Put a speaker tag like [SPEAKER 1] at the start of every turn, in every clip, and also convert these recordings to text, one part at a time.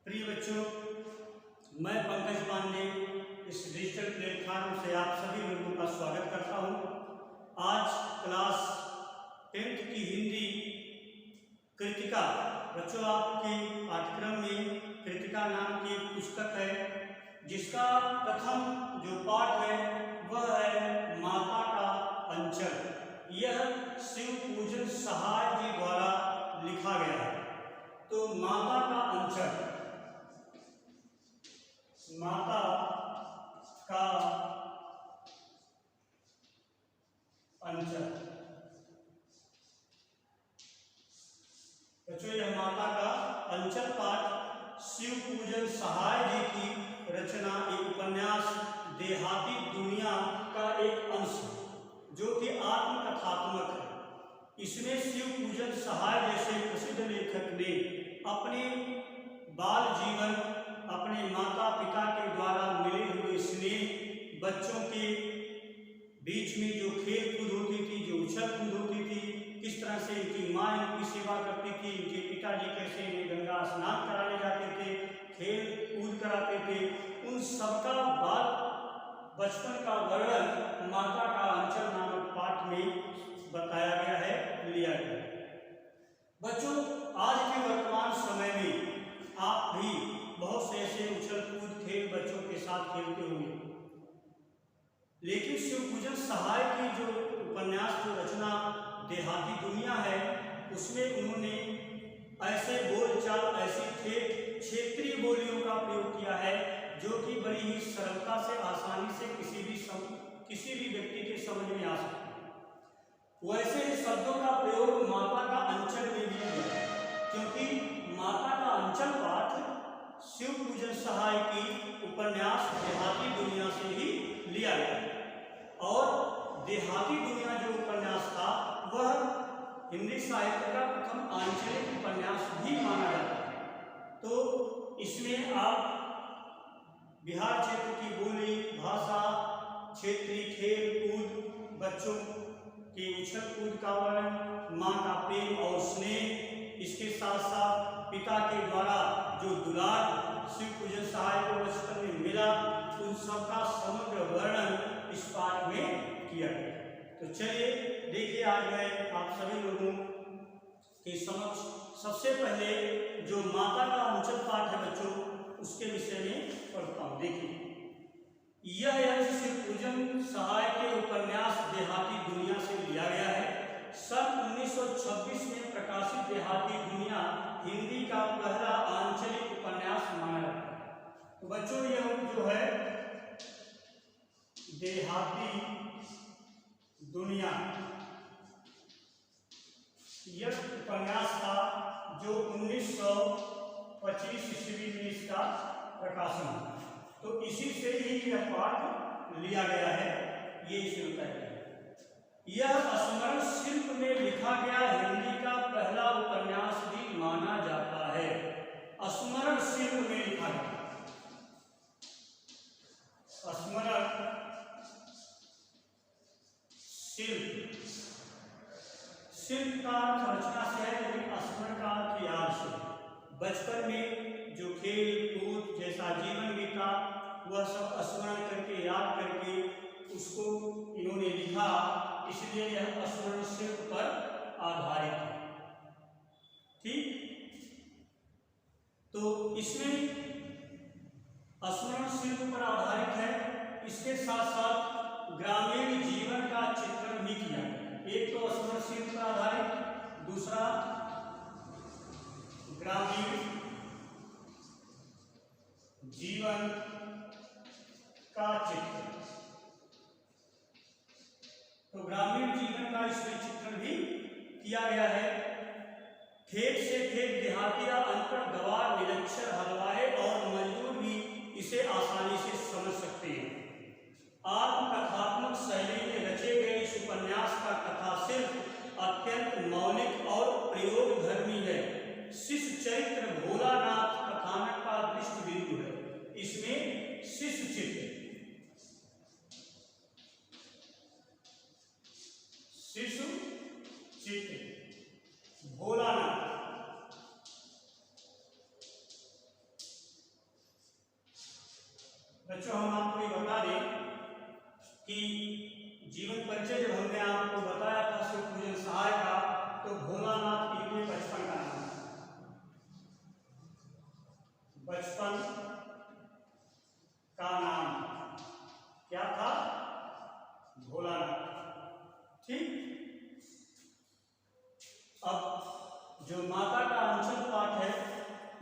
[SPEAKER 1] प्रिय बच्चों, मैं पंकज पांडे इस डिजिटल प्लेटफॉर्म से आप सभी लोगों का स्वागत करता हूं। आज क्लास 10th की हिंदी कृतिका बच्चों, आपके पाठ्यक्रम में कृतिका नाम की एक पुस्तक है जिसका प्रथम जो पाठ है वह है माता का अंचल। यह शिव पूजन सहाय जी द्वारा लिखा गया है। तो माता का अंचल, माता का अंचल। बच्चों, यह माता का अंचल पाठ शिव पूजन सहाय जी की रचना, एक उपन्यास देहाती दुनिया का एक अंश जो कि आत्मकथात्मक है। इसमें शिव पूजन सहाय जैसे प्रसिद्ध लेखक ने अपने बाल जीवन, अपने माता पिता के द्वारा मिले हुए स्नेह, बच्चों के बीच में जो खेल कूद होती थी, जो उछल कूद होती थी, किस तरह से इनकी माँ इनकी सेवा करती थी, इनके पिताजी कैसे इन्हें गंगा स्नान कराने जाते थे, खेल कूद कराते थे, उन सबका बाल बचपन का वर्णन माता का अंचल नामक पाठ में बताया गया है, लिया गया है। बच्चों, आज के वर्तमान समय में आप भी बहुत से ऐसे उछल कूद खेल बच्चों के साथ खेलते होंगे, लेकिन शिव पूजन सहाय की जो उपन्यास जो रचना देहाती दुनिया है, उसमें उन्होंने ऐसे बोलचाल, ऐसी ठेठ क्षेत्रीय बोलियों का प्रयोग किया है जो कि बड़ी ही सरलता से, आसानी से किसी भी व्यक्ति के समझ में आ सकती है। वैसे शब्दों का प्रयोग माता का अंचल में भी किया, क्योंकि माता का अंचल पाठ शिव पूजन सहाय की उपन्यास देहाती दुनिया से ही लिया गया। और देहाती दुनिया जो उपन्यास था वह हिंदी साहित्य का प्रथम आंचलिक उपन्यास भी माना जाता है। तो इसमें आप बिहार क्षेत्र की बोली, भाषा, क्षेत्रीय खेल कूद, बच्चों के उछल कूद का वर्णन, माँ का प्रेम और स्नेह, इसके साथ साथ पिता के द्वारा जो दुलार शिव पूजन सहाय को बचपन में मिला, उन सबका समग्र वर्णन इस पाठ में किया गया। तो चलिए देखिए, आज मैं आप सभी लोगों के समक्ष सबसे पहले जो माता का अंचल पाठ है बच्चों, उसके विषय में पढ़ता हूँ। देखिए, यह शिव पूजन सहाय के उपन्यास देहाती दुनिया से लिया गया है। सन 1926 में प्रकाशित देहाती दुनिया हिंदी का पहला आंचलिक उपन्यास माना जाता है। तो बच्चों, यह जो है देहाती दुनिया, यह उपन्यास था जो 1925 ईस्वी में इसका प्रकाशन हुआ। तो इसी से ही यह पाठ लिया गया है, ये इसे बताया गया। यह स्मरण शिल्प में लिखा गया हिंदी का पहला उपन्यास भी माना जाता है। स्मरण शिल्प में लिखा गया, स्मरण शिल्प, शिल्प का अर्थ रचना से है, लेकिन स्मरण का अर्थ याद से। बचपन में जो खेल कूद जैसा जीवन बीता, वह सब स्मरण करके, याद करके उसको इन्होंने लिखा, इसलिए यह स्मरण शिल्प पर आधारित है। ठीक, तो इसमें स्मरण शिल्प पर आधारित है। इसके साथ साथ ग्रामीण जीवन का चित्रण भी किया। एक तो स्मरण शिल्प पर आधारित, दूसरा ग्रामीण जीवन का चित्र। तो ग्रामीण जीवन का इसमें चित्रण भी किया गया है। ठेठ से ठेठ देहातिया, अनपढ़, गवार, निरक्षर, हलवाए और मजदूर भी इसे आसानी से समझ सकते हैं। आत्मकथात्मक शैली में रचे गए इस उपन्यास का कथा सिर्फ अत्यंत मौलिक और प्रयोग धर्मी है। शिशु चरित्र भोलानाथ कथानक का दृष्टि बिंदु है। इसमें शिशु चित्र, शिशु चित्र भोलानाथ बच्चों हम आपको ये बता दें कि जीवन परिचय जब हमने आपको बताया था शिव पूजन सहाय का, तो भोलानाथ इनके बचपन का नाम, बचपन का नाम क्या था? भोलानाथ। ठीक। अब जो माता का अनशन पाठ है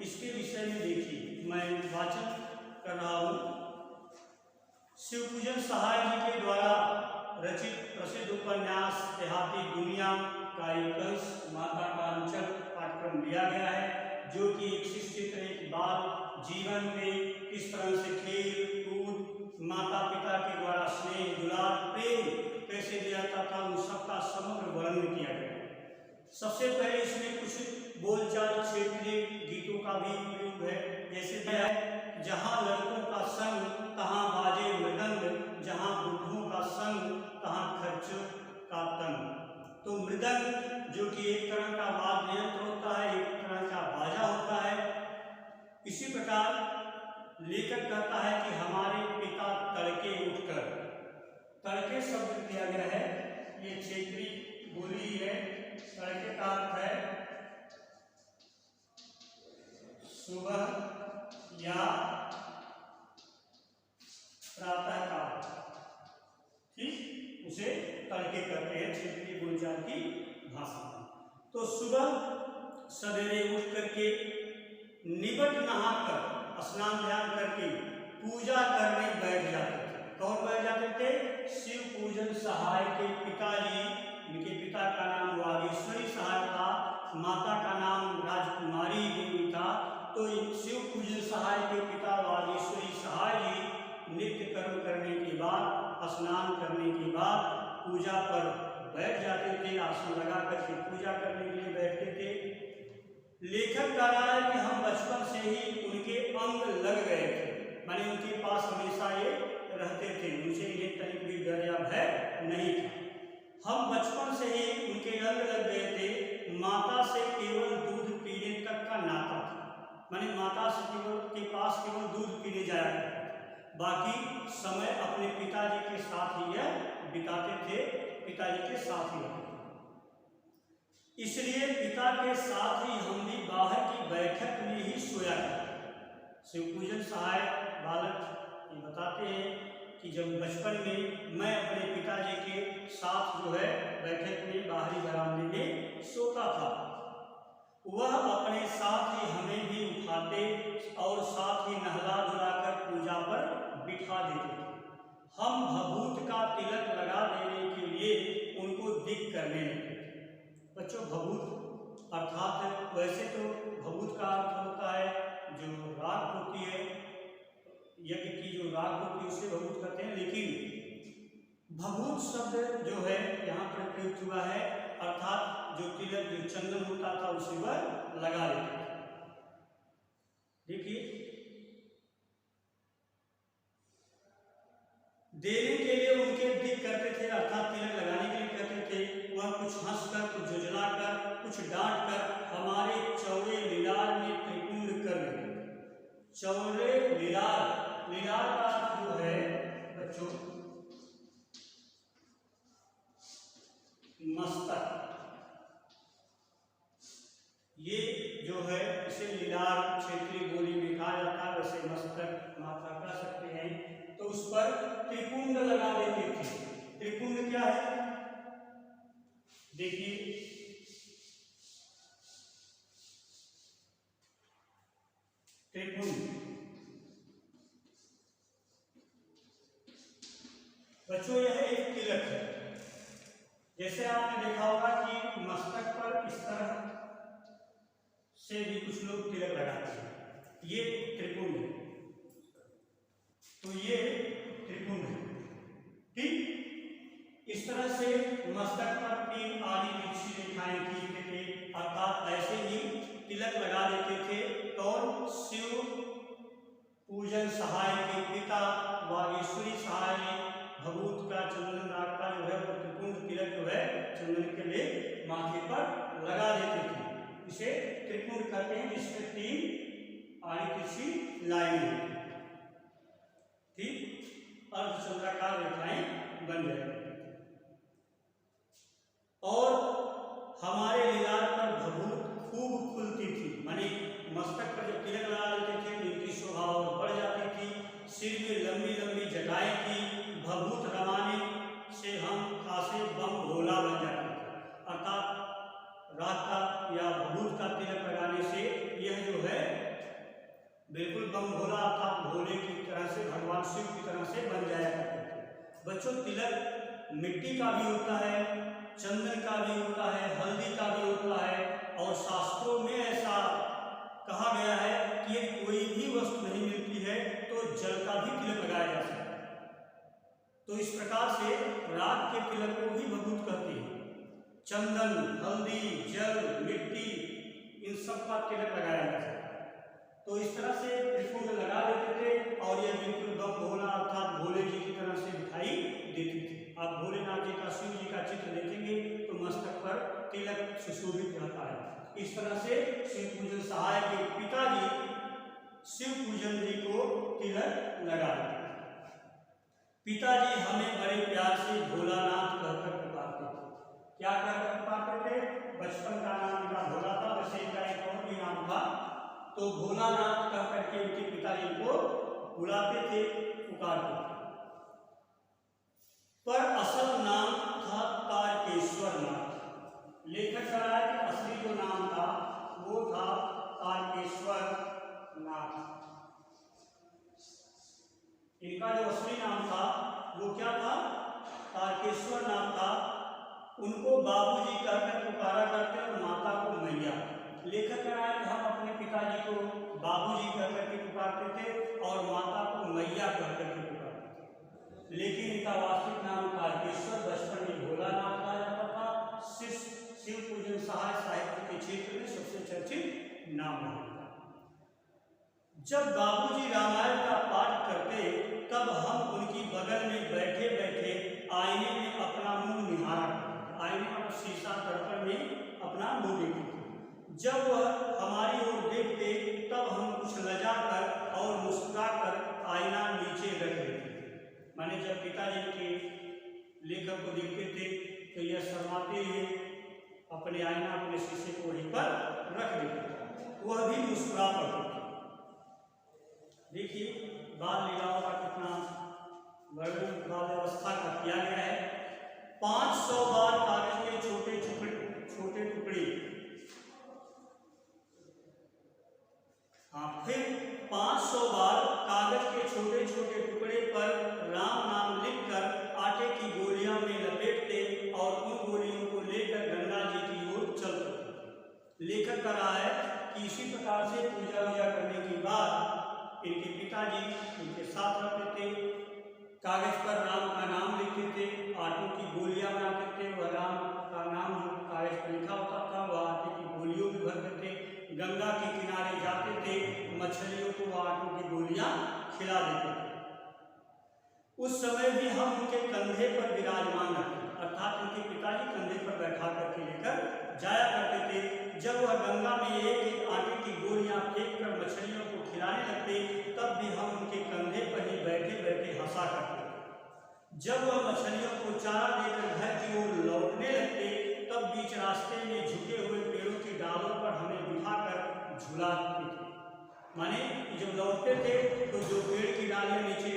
[SPEAKER 1] इसके विषय में देखिए, मैं वाचन कर रहा हूं। शिव पूजन सहाय जी के द्वारा रचित प्रसिद्ध उपन्यास देहाती दुनिया का एक अंश माता का अंचल पाठ्यक्रम दिया गया है, जो कि एक शिक्षित एक बाल जीवन में किस तरह से खेल कूद, माता पिता के द्वारा स्नेह दुलार प्रेम कैसे दिया जाता था, उन सबका समग्र वर्णन किया गया। सबसे पहले इसमें कुछ बोलचाल क्षेत्रीय गीतों का भी प्रयोग है, जैसे दिया है जहाँ लड़कों का संग तहाँ बाजे मृदंग, जहाँ बुढ़ों का संग तहाँ खर्च का तंग। तो मृदंग जो कि एक तरह का वाद्य यंत्र होता है, एक तरह का बाजा होता है। इसी प्रकार लेखक कहता है कि हमारे पिता तड़के उठकर, तड़के शब्द दिया गया है, ये क्षेत्रीय बोली है। तड़के का अर्थ है सुबह या प्रातः काल, ठीक, उसे तड़के करते हैं क्षेत्रीय बोलचाल की भाषा में। तो सुबह सवेरे उठ करके निबट नहाकर स्नान ध्यान करके पूजा करने बैठ जाते थे। कौन बैठ जाते थे? शिव पूजन सहाय के पिताजी, इनके पिता का नाम वागीश्वरी सहाय था, माता का नाम राजकुमारी देवी था। तो शिव पूजन सहाय के पिता वागीश्वरी सहाय जी नित्य कर्म करने के बाद, स्नान करने के बाद पूजा पर बैठ जाते थे, आसन लगा करके पूजा करने के लिए बैठते थे। लेखक कह रहा है कि हम बचपन से ही उनके अंग लग गए थे, माने उनके पास हमेशा ये रहते थे, उनसे इन्हें तनिक भी डर या भय नहीं था। हम बचपन से ही उनके अंग लग गए थे। माता से केवल दूध पीने तक का नाता था, माने माता से केवल के पास केवल दूध पीने जाया करते, बाकी समय अपने पिताजी के साथ ही यह बिताते थे, पिताजी के साथ ही रहते थे। इसलिए पिता के साथ ही हम भी बाहर की बैठक में ही सोया करते। शिव पूजन सहाय बालक ये बताते हैं कि जब बचपन में मैं अपने पिताजी के साथ जो है बैठक में बाहरी बरामदे में सोता था, वह अपने साथ ही हमें भी उठाते और साथ ही नहला धुलाकर पूजा पर बिठा देते थे। हम भभूत का तिलक लगा देने के लिए उनको दिक करने लगते थे। बच्चों भभूत अर्थात वैसे तो भभूत का अर्थ होता है जो राख होती है, यज्ञ की जो राख होती है उसे भभूत कहते हैं, लेकिन भभूत शब्द जो है यहाँ पर प्रयुक्त हुआ है, अर्थात जो तिलक जो चंदन होता था उसे वह लगा देते थे। देखिए देने के लिए उनके दिक करते थे, अर्थात तिलक लगाने के लिए कहते थे। वह कुछ हंसकर, कुछ झुझलाकर, कुछ डांट कर हमारे चौड़े लीलार में त्रिपुंड कर देते थे। चौड़े लीलार, लीलार का अर्थ जो है बच्चों मस्तक, ये जो है इसे लीलार क्षेत्रीय बोली में कहा जाता है, वैसे मस्तक माथा कह सकते हैं। तो उस पर त्रिपुंड लगा देते थे। त्रिपुंड क्या है? देखिए त्रिपुंड बच्चों यह एक तिलक है। जैसे आपने देखा होगा कि मस्तक पर इस तरह से भी कुछ लोग तिलक लगाते हैं, ये त्रिपुंड है। तो ये त्रिपुंड है, ठीक। इस तरह से मस्तक पर 3 आड़ी तिरछी रेखाएं खींचते थे, अर्थात ऐसे ही तिलक लगा देते थे। कौन? शिव पूजन सहाय के पिता वागीश्वरी सहाय भभूत का चंदन राग का जो है त्रिपुंड तिलक जो है चंदन के लिए माथे पर लगा देते थे। इसे त्रिपुंड कहते हैं, जिसमें 3 आड़ी तिरछी लाइन होती है, ठीक। सिर में लंबी लंबी जटाएं थी, भभूत रमाने से हम खासे बम भोला बन जाते थे। अर्थात रात का या भभूत का तिलक लगाने से यह जो है बिल्कुल बम भोला अर्थात भोले की तरह से, भगवान शिव की तरह से बन जाया करते थे। बच्चों, तिलक मिट्टी का भी होता है, चंदन का भी होता है, हल्दी का भी होता है, और शास्त्रों में ऐसा कहा गया है कि यदि कोई भी वस्तु नहीं मिलती है तो जल का भी तिलक लगाया जा सकता है। तो इस प्रकार से रात के तिलक को भी भभूत कहते हैं। चंदन, हल्दी, जल, मिट्टी, इन सब का तिलक लगाया जा सकता है। तो इस तरह से त्रिपुंड लगा देते थे और यह बिल्कुल बम भोला अर्थात भोले जी की तरह से दिखाई देती थी। आप भोलेनाथ जी का, शिव जी का चित्र देखेंगे तो मस्तक पर तिलक सुशोभित रहता है। इस तरह से शिव पूजन सहाय के पिताजी शिव पूजन जी को तिलक लगा देते। पिताजी हमें बड़े प्यार से भोलानाथ कहकर पुकारते थे। क्या कहकर पुकारते थे? बचपन का नाम इनका भोला था, वैसे इनका एक और भी नाम था, तो भोलानाथ कह करके उनके पिताजी को बुलाते थे, पुकारते थे। पर असल नाम था तारकेश्वर नाथ। लेखक कह रहा है कि असली जो नाम था वो था तारकेश्वर नाथ। इनका जो असली नाम था वो क्या था? तारकेश्वर नाथ था। उनको बाबूजी कहकर पुकारा करते और माता को मैया। लेखक कह रहा है कि हम अपने पिताजी को बाबूजी कहकर के पुकारते थे और माता को मैया कहकर के पुकारते थे, लेकिन इनका वास्तविक नाम तारकेश्वर, बचपन में भोलानाथ कहा जाता था। शिव पूजन सहाय साहित्य के क्षेत्र में सबसे चर्चित नाम है। जब बाबूजी रामायण का पाठ करते तब हम उनकी बगल में बैठे बैठे आईने में अपना मुंह निहारा करते। आईने और शीशा दर्पण में अपना मुंह देखते थे। जब वह हमारी ओर देखते तब हम कुछ लजा कर और मुस्कुरा कर आईना नीचे रख देते थे। माने जब पिताजी के लेखक को देखते थे तो यह शर्माते हुए अपने आईना, अपने शीशे को वहीं पर रख देते थे, वह भी मुस्कुरा पड़ते थे। देखिए बाल लीलाओं का कितना वर्णन बाल व्यवस्था का किया गया है। 500 बार कागज के छोटे टुकड़े, हाँ, फिर 500 बार कागज के छोटे छोटे टुकड़े पर राम नाम लिखकर आटे की गोलियां में लपेटते और उन गोलियों को लेकर गंगा जी की ओर चल पड़ते। लेखक कह रहा है कि इसी प्रकार से पूजा वूजा करने के बाद इनके पिताजी उनके साथ रहते थे, कागज पर राम का नाम लिखते थे, आटों की गोलियां बनाते थे, वह राम का नाम जो कागज पर लिखा होता था वह आटे की गोलियों में भरते थे, गंगा के किनारे जाते थे, मछलियों को वह आटों की गोलियां खिला देते थे। उस समय भी हम उनके कंधे पर विराजमान रहते, अर्थात उनके पिताजी कंधे पर बैठा करके लेकर जाया करते थे। जब वह गंगा में एक एक आटे की गोलियां फेंक कर मछलियों को खिलाने लगते तब भी हम उनके कंधे पर ही बैठे बैठे हंसा करते। जब वह मछलियों को चारा देकर घर की ओर लौटने लगते तब बीच रास्ते में झुके हुए पेड़ों की डालों पर हमें बिठाकर झुलाते थे। माने जब लौटते थे तो जो पेड़ की डालें नीचे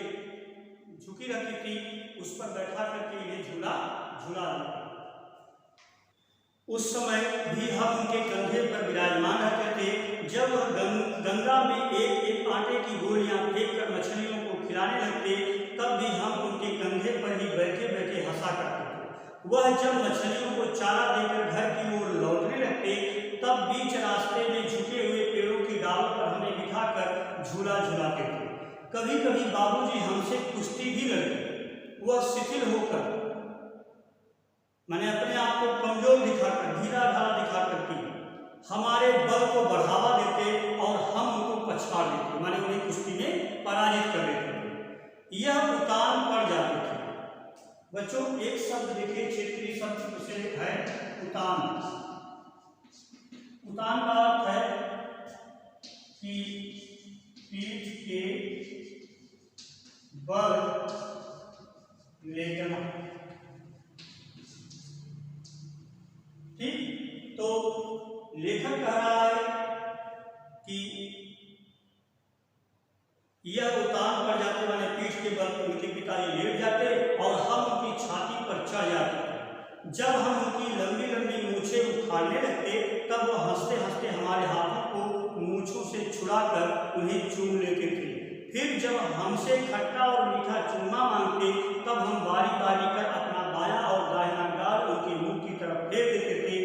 [SPEAKER 1] झुकी रहती थी उस पर बैठा करके इन्हें झूला देते। उस समय भी हम उनके कंधे पर विराजमान रहते थे। जब वह गंगा में एक एक आटे की गोलियां फेंक कर मछलियों को खिलाने लगते तब भी हम उनके कंधे पर ही बैठे बैठे हंसा करते थे। वह जब मछलियों को चारा देकर घर की ओर लौटने लगते तब बीच रास्ते में झुके हुए पेड़ों की डालों पर हमें बिठाकर झूला झुलाते थे। कभी कभी बाबूजी हमसे कुश्ती भी लड़ते। वह शिथिल होकर मैंने अपने आप को कमजोर दिखाकर, ढीला ढाला दिखा करके हमारे बल को बढ़ावा देते और हम उनको पछाड़ देते, माने उन्हें कुश्ती में पराजित कर देते थे। यह उतान पड़ जाते थे। बच्चों एक शब्द देखिए, क्षेत्रीय शब्द से है उतान। उतान का अर्थ है कि पीठ के बल ले जाना। ठीक, तो लेखक कह रहा है कि यह उतान पड़ जाते माने बल उनके पिताजी लेट जाते और हम उनकी छाती पर चढ़ जाते। जब हम उनकी लंबी लंबी मूछें उखाड़ने लगते तब वह हंसते हंसते हमारे हाथों को मूछों से छुड़ाकर उन्हें चूम लेते थे। फिर जब हमसे खट्टा और मीठा चूमा मांगते तब हम बारी बारी कर अपना दायां और दाहिना गाल उनके मुंह की तरफ फेर देते थे।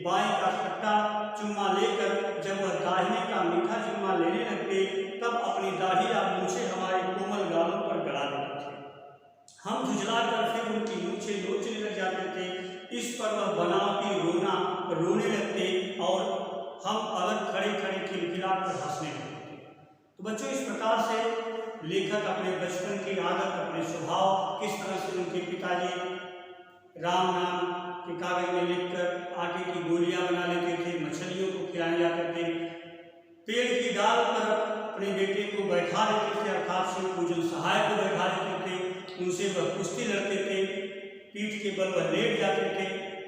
[SPEAKER 1] बाएं का खट्टा चूमा लेकर जब वह दाहिने का मीठा चूमा लेने लगते तब अपनी दाढ़ी या मूछें हमारे कोमल गालों पर गड़ा देते थे। हम झुझला कर फिर उनकी मूछें नोचने लग जाते थे। इस पर वह बनावटी रोने लगते और हम अलग खड़े खड़े खिलखिलाकर हंसने लगते थे। तो बच्चों, इस प्रकार से लेखक अपने बचपन की आदत, अपने स्वभाव, किस तरह से उनके पिताजी राम नाम के कागज में लिखकर आटे की गोलियां बना लेते थे, मछलियों को खिलाए जाते थे, पेड़ की डाल पर अपने बेटे को बैठा देते थे, अर्थात शिव पूजन सहाय को बैठा देते थे, उनसे वह कुश्ती लड़ते थे, पीठ के बल वह लेट जाते थे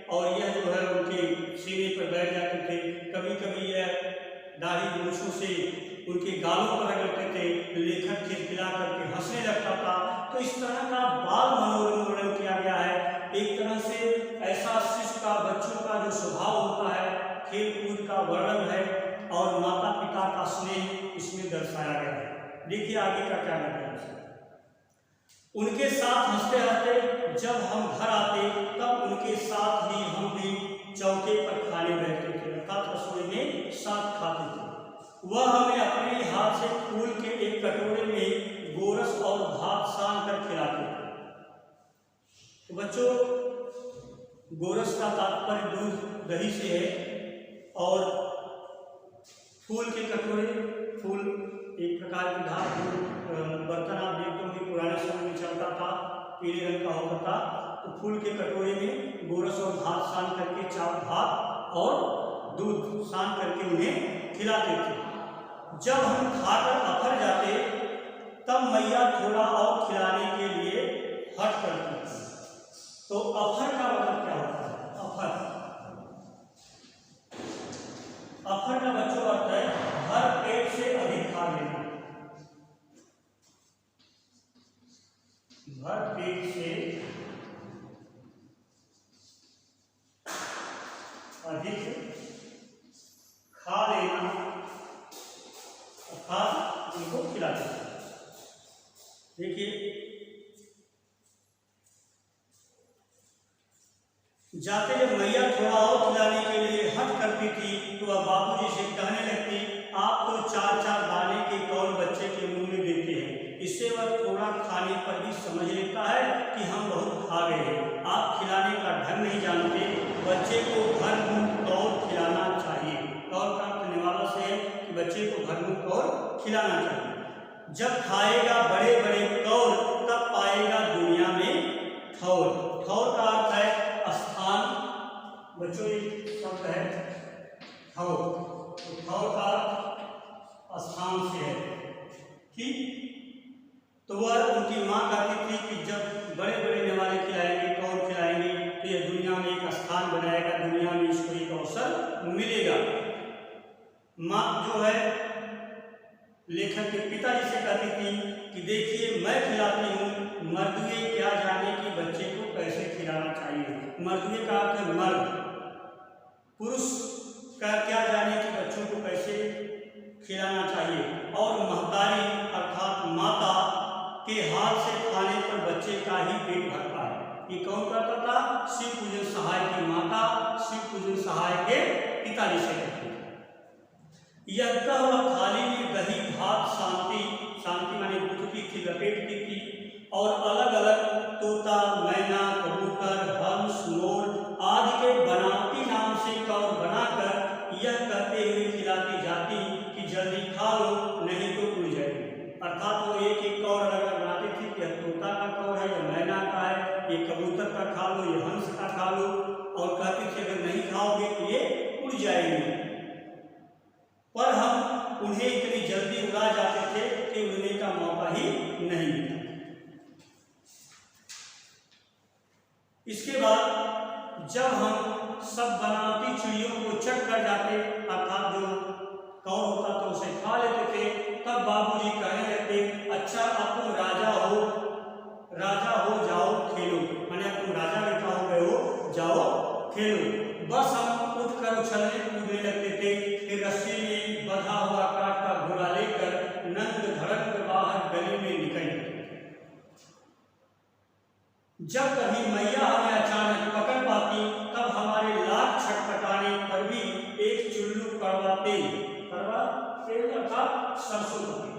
[SPEAKER 1] और यह जो है उनके सीने पर बैठ जाते थे। कभी कभी यह दाढ़ी मूछों से उनके गालों पर रगड़ते थे। लेखक खिलखिला करके हंसने लगता था। तो इस तरह का बाल मनोरंजन वर्णन किया गया है। एक तरह से ऐसा शिशु का, बच्चों का जो स्वभाव होता है, खेल कूद का वर्णन है और माता पिता का स्नेह इसमें दर्शाया गया है। देखिए आगे का क्या कहते हैं। उनके साथ हंसते हंसते जब हम घर आते तब उनके साथ ही हम भी चौके पर खाने बैठते थे, अर्थात रसोई में साथ खाते थे। वह हमें अपने हाथ से फूल के एक कटोरे में गोरस और भात सान कर खिलाते थे। तो बच्चों, गोरस का तात्पर्य दूध दही से है और फूल के कटोरे, फूल एक प्रकार की धातु बर्तन आप देखते होंगे पुराने समय में चलता था, पीले रंग का होता था। तो फूल के कटोरे में गोरस और भात सान करके, चावल भात और दूध सान करके उन्हें खिलाते थे। जब हम खाकर अफर जाते तब मैया थोड़ा और खिलाने के लिए हट करती थी। तो अफर का मतलब क्या होता है? अफर का बच्चों अर्थ है भर पेट से अधिक खा लेना। भर पेट से अधिक खा लेना अर्थात उनको खिलाते हैं। देखिए, जाते जब मैया थोड़ा और खिलाने के लिए हट करती थी तो वह बाबूजी से कहने लगती, आप तो 4-4 दाने के कौन बच्चे के मुंह में देते हैं। इससे वह थोड़ा खाने पर भी समझ लेता है कि हम बहुत खा गए हैं। आप खिलाने का ढंग नहीं जानते। बच्चे को भर मुंह कौर खिलाना चाहिए। कौर का निवाला से है कि बच्चे को भर मुंह कौर खिलाना चाहिए। जब खाएगा बड़े बड़े कौर तब पाएगा दुनिया में ठौर। ठौर का अर्थ है स्थान। बच्चों, ये शब्द है ठौर। तो ठौर का स्थान से है, ठीक। तो वह उनकी माँ कहती थी कि जब बड़े बड़े निवाले खिलाएंगे, कौर खिलाएंगे तो यह दुनिया में एक स्थान बनाएगा, दुनिया में इसको एक अवसर मिलेगा। माँ जो है लेखक के पिताजी से कहती थी कि देखिए मैं खिलाती हूँ, मर्दुए क्या जाने कि बच्चे को कैसे खिलाना चाहिए। मर्दुए का अर्थ है मर्द, पुरुष का क्या जाने कि बच्चों को कैसे खिलाना चाहिए। और महतारी अर्थात माता के हाथ से खाने पर बच्चे का ही पेट भरता है। ये कौन करता था? शिव पूजन सहाय की माता शिव पूजन सहाय के पिताजी से कहती थी। यह थाली में दही भात शांति, शांति माने गुथती थी, लपेटती थी और अलग अलग तोता, मैना, कबूतर, हंस, मोर आदि के बनावटी नाम से कौर बनाकर यह कहते हुए खिलाती जाती कि जल्दी खा लो नहीं तो उड़ जाएगी। अर्थात वो एक एक कौर अलग अलग बनाती थी कि यह तोता का कौर है, यह मैना का है, ये कबूतर का खा लो, ये हंस का खा लो, और कहती थी अगर नहीं खाओगे तो ये उड़ जाएंगे। पर हम उन्हें इतनी जल्दी उड़ा जाते थे कि उड़ने का मौका ही नहीं मिला। इसके बाद जब हम सब बनावटी चिड़ियों को चट कर जाते, अर्थात जो कौर होता तो उसे खा लेते थे, तब बाबूजी कहने लगते, अच्छा अब तुम राजा हो जब कभी मैया हमें अचानक पकड़ पाती, तब हमारे लाख छटपटाने पर भी एक चुल्लू कड़वा तेल अर्थात सरसों का तेल,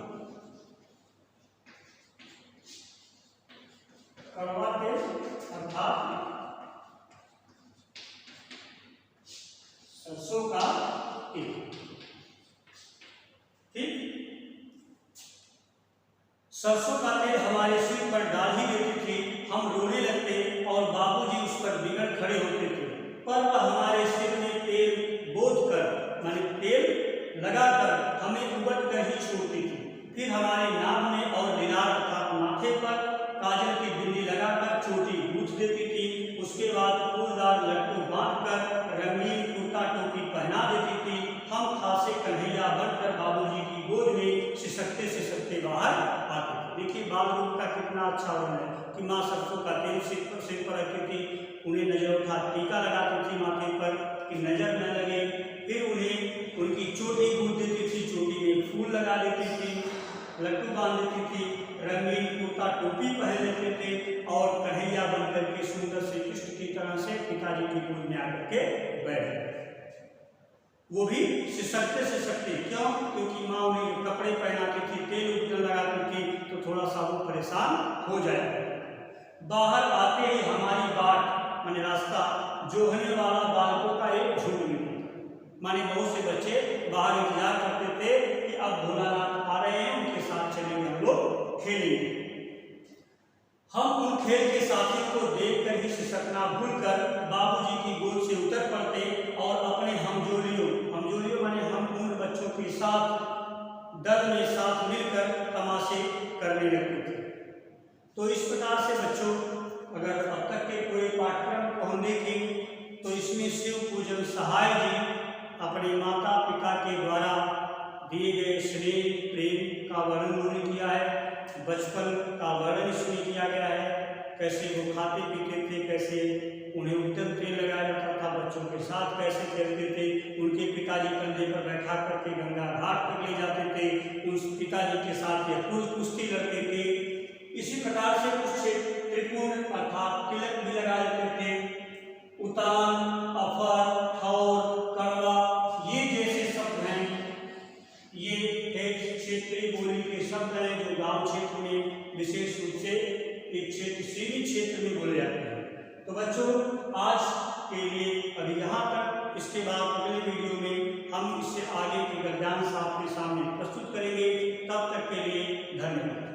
[SPEAKER 1] कड़वा तेल अर्थात सरसों का तेल। ठीक, सरसों का तेल हमारे सिर पर डाल ही देती थी, हम रोने लगते और बाबूजी उस पर बिगड़ खड़े होते थे, पर वह हमारे सिर में तेल बोध कर माने तेल लगाकर हमें उबट कर ही छोड़ती थी। फिर हमारे नाक में और लीलार अर्थात माथे पर काजल की बिंदी लगाकर चोटी गूंथ देती थी। उसके बाद फूलदार लट्टू बांधकर रंगीन कुर्ता टोपी पहना देती थी। हम खासे कन्हैया बनकर बाबूजी की गोद में सिसकते बाहर आते थे। देखिए बाल रूप का कितना अच्छा वर्णन है कि माँ सरसों का तेल सिर पर रखती थी, उन्हें नजर उठा टीका लगाती थी माथे पर कि नजर न लगे। फिर उन्हें उनकी चोटी गूंथ देती थी, चोटी में फूल लगा देती थी, लट्टू बांध देती थी, रंगीन कुर्ता टोपी पहन लेते थे और कन्हैया बनकर के सुंदर से कृष्ण की तरह से पिताजी की गोद में आकर के बैठ गए, वो भी सिसकते। क्यों? क्योंकि माँ उन्हें कपड़े पहनाती थी, तेल उठने लगाती थी, तो थोड़ा सा वो परेशान हो जाए। बाहर आते ही हमारी बाट माने रास्ता जोहने वाला बालकों का एक झुंड मिलता, माने बहुत से बच्चे बाहर इंतजार करते थे कि अब भोलानाथ आ रहे हैं, उनके साथ चलेंगे, हम लोग खेलेंगे। हम उन खेल के साथी को देखकर ही सिसकना भूलकर बाबूजी की गोद से उतर पड़ते और अपने हमजोलियों माने हम उन बच्चों के साथ दल में साथ मिलकर तमाशे करने लगते थे। तो इस प्रकार से बच्चों, अगर अब तक के कोई पाठ्यक्रम को हम देखें तो इसमें शिव पूजन सहाय जी अपने माता पिता के द्वारा दिए गए स्नेह प्रेम का वर्णन उन्होंने किया है, बचपन का वर्णन इसमें किया गया है, कैसे वो खाते पीते थे, कैसे उन्हें उत्तम तेल लगाया जाता था, बच्चों के साथ कैसे खेलते थे, उनके पिताजी कंधे पर बैठा करके गंगा घाट पर ले जाते थे, उस पिताजी के साथ ये कुश्ती लड़ते थे। इसी प्रकार से कुछ त्रिकोण अर्थात तिलक भी लगा देते थे, उतान, अफर, ठौर, कड़वा, ये जैसे शब्द हैं, ये एक क्षेत्रीय बोली के शब्द हैं जो गांव क्षेत्र में विशेष रूप से एक सीमित क्षेत्र में बोले जाते हैं। तो बच्चों आज के लिए अभी यहाँ तक, इसके बाद अगले वीडियो में हम इससे आगे के गद्यांश आपके सामने प्रस्तुत करेंगे। तब तक के लिए धन्यवाद।